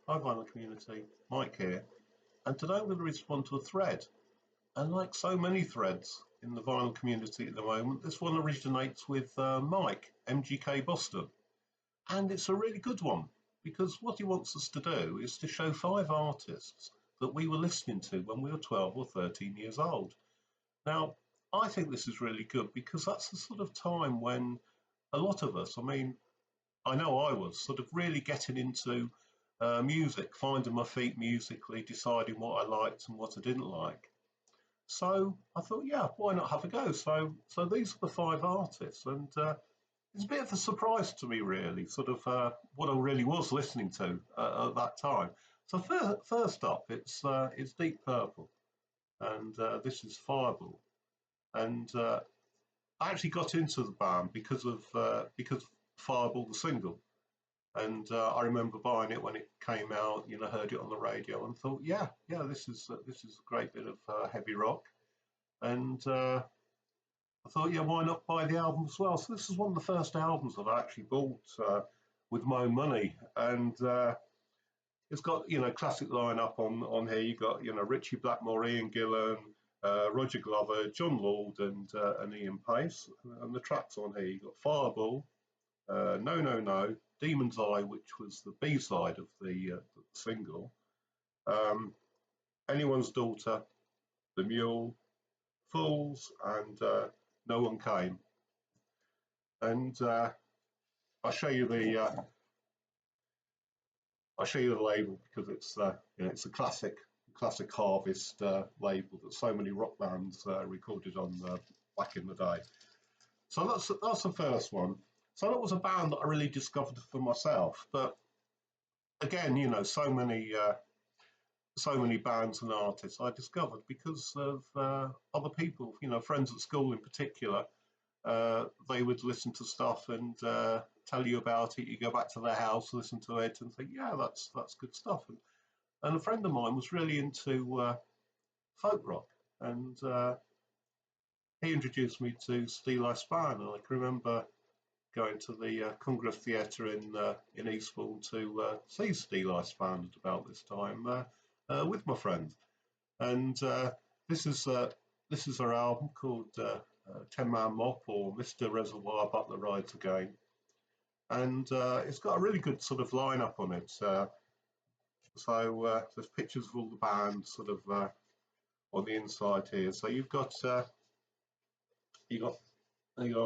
Hi, vinyl community. Mike here, and today I'm going to respond to a thread. And like so many threads in the vinyl community at the moment, this one originates with Mike, MGK Boston, and it's a really good one because what he wants us to do is to show 5 artists that we were listening to when we were 12 or 13 years old. Now, I think this is really good because that's the sort of time when a lot of us, I mean, I know I was sort of really getting into music, finding my feet musically, deciding what I liked and what I didn't like. So I thought, yeah, why not have a go? So these are the 5 artists, and it's a bit of a surprise to me, really, sort of what I really was listening to at that time. So first up, it's Deep Purple, and this is Fireball, and I actually got into the band because Fireball the single. And I remember buying it when it came out. You know, heard it on the radio and thought, yeah, this is a great bit of heavy rock. And I thought, yeah, why not buy the album as well? So this is one of the first albums that I actually bought with my own money, and it's got classic lineup on here. You got Richie Blackmore, Ian Gillan, Roger Glover, John Lord, and Ian Pace. And the tracks on here, you got Fireball, No No No, Demon's Eye, which was the B side of the single, um, Anyone's Daughter, The Mule, Fools, and No One Came. And I'll show you the label because it's a classic Harvest label that so many rock bands recorded on back in the day. So that's the first one. So that was a band that I really discovered for myself. But again, so many bands and artists I discovered because of other people, friends at school in particular. They would listen to stuff and tell you about it. You go back to their house, listen to it, and think, yeah, that's good stuff. And a friend of mine was really into folk rock, and he introduced me to Steeleye Span, and I can remember going to the Congress Theatre in Eastbourne to see Steeleye Span at about this time with my friend. And this is our album called 10 Man Mop or Mr. Reservoir Butler Rides Again. And it's got a really good sort of lineup on it. So there's pictures of all the bands sort of on the inside here. So you got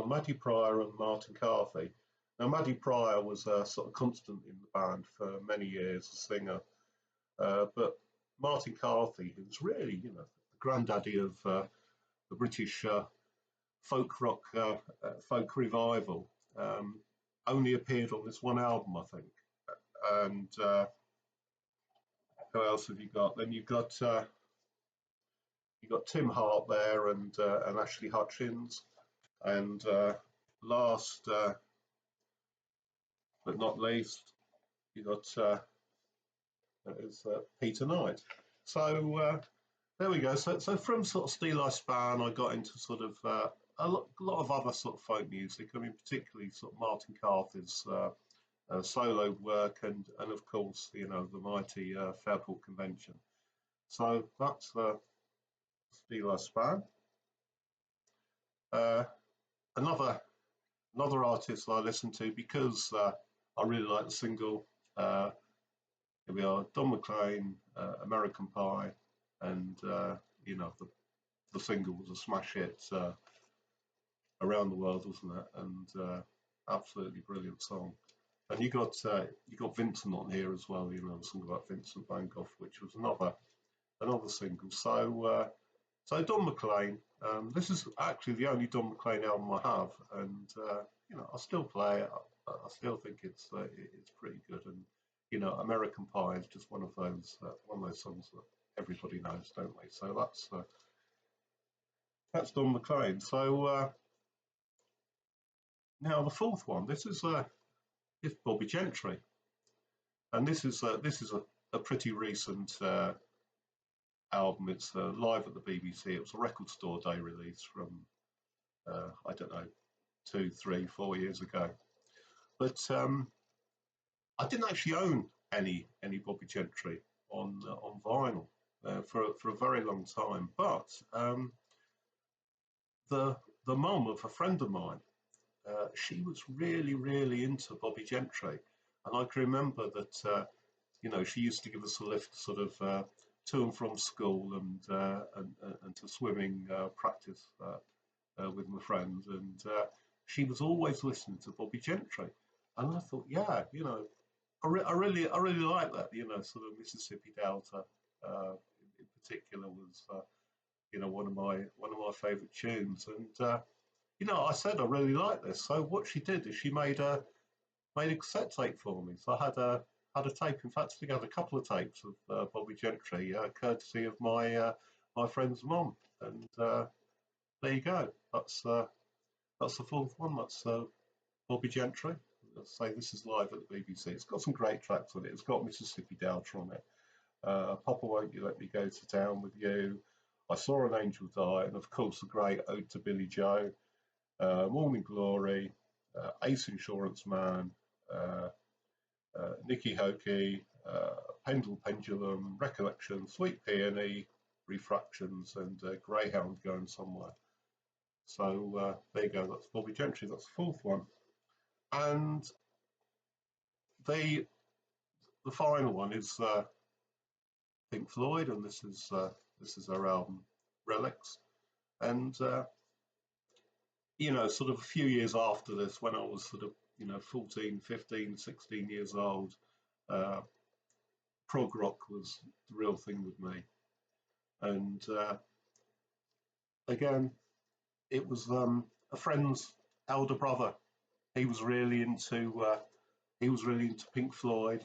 Maddie Pryor and Martin Carthy. Now Maddie Pryor was a sort of constant in the band for many years, a singer. But Martin Carthy, who was really, the granddaddy of the British folk rock, folk revival, only appeared on this one album, I think. And who else have you got? Then you've got Tim Hart there and Ashley Hutchins, and last but not least, you got Peter Knight. So there we go. So from sort of Steeleye Span, I got into sort of lot of other sort of folk music. I mean, particularly sort of Martin Carthy's solo work, and of course, the mighty Fairport Convention. So that's Steeleye Span. Another artist I listen to because I really like the single. Here we are, Don McLean, American Pie, and the single was a smash hit around the world, wasn't it? And absolutely brilliant song. And you got Vincent on here as well. The song about Vincent Van Gogh, which was another single. So Don McLean. This is actually the only Don McLean album I have, and I still play it. I still think it's pretty good. And American Pie is just one of those songs that everybody knows, don't they? So that's Don McLean. So now the fourth one. This is Bobby Gentry, and this is a pretty recent album. It's live at the BBC. It was a Record Store Day release from I don't know 2, 3, 4 years ago. But I didn't actually own any Bobby Gentry on vinyl for a very long time. But the mum of a friend of mine, she was really into Bobby Gentry, and I can remember that she used to give us a lift sort of to and from school and to swimming practice with my friends, and she was always listening to Bobby Gentry, and I thought, yeah, I really like that, sort of Mississippi Delta in particular was one of my favourite tunes, and I said I really like this. So what she did is she made a cassette tape for me. So I had a tape. In fact, I think I had a couple of tapes of Bobby Gentry, courtesy of my friend's mum. And there you go. That's the fourth one. That's Bobby Gentry. Let's say this is live at the BBC. It's got some great tracks on it. It's got Mississippi Delta on it. Papa, Won't You Let Me Go to Town with You? I Saw an Angel Die, and of course the great Ode to Billy Joe, Morning Glory, Ace Insurance Man, uh, Nicky Hokey, Pendulum, Recollection, Sweet Peony, Refractions, and Greyhound Going Somewhere. So there you go. That's Bobby Gentry. That's the fourth one, and the final one is Pink Floyd, and this is their album Relics, and sort of a few years after this, when I was sort of 14, 15, 16 years old, uh, prog rock was the real thing with me, and again, it was a friend's elder brother. He was really into Pink Floyd.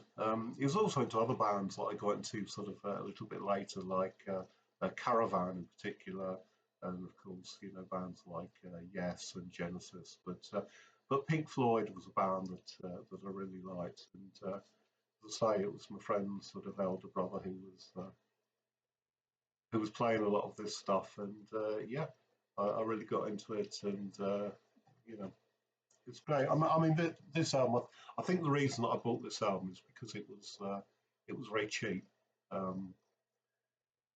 He was also into other bands that I got into sort of a little bit later, like Caravan in particular, and of course, bands like Yes and Genesis. But Pink Floyd was a band that I really liked, and as I say, it was my friend's sort of elder brother who was playing a lot of this stuff, and yeah, I really got into it, and you know, it's great. I mean, this album. I think the reason that I bought this album is because it was very cheap, um,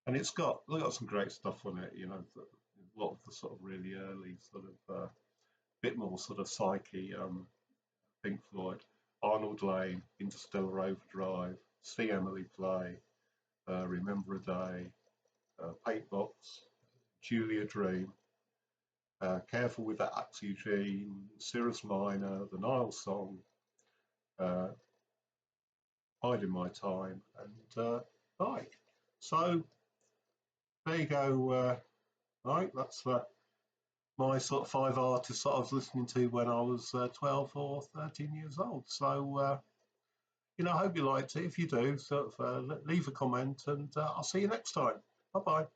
and it's got some great stuff on it. A lot of the sort of really early sort of bit more sort of psyche Pink Floyd, Arnold Lane, Interstellar Overdrive, See Emily Play, Remember a Day, Paintbox, Julia Dream, Careful with That Axe Eugene, Cirrus Minor, The Nile Song, uh, Biding My Time, and Bike. So there you go, right? That's my sort of five artists that I was listening to when I was 12 or 13 years old. So, I hope you liked it. If you do, sort of leave a comment, and I'll see you next time. Bye bye.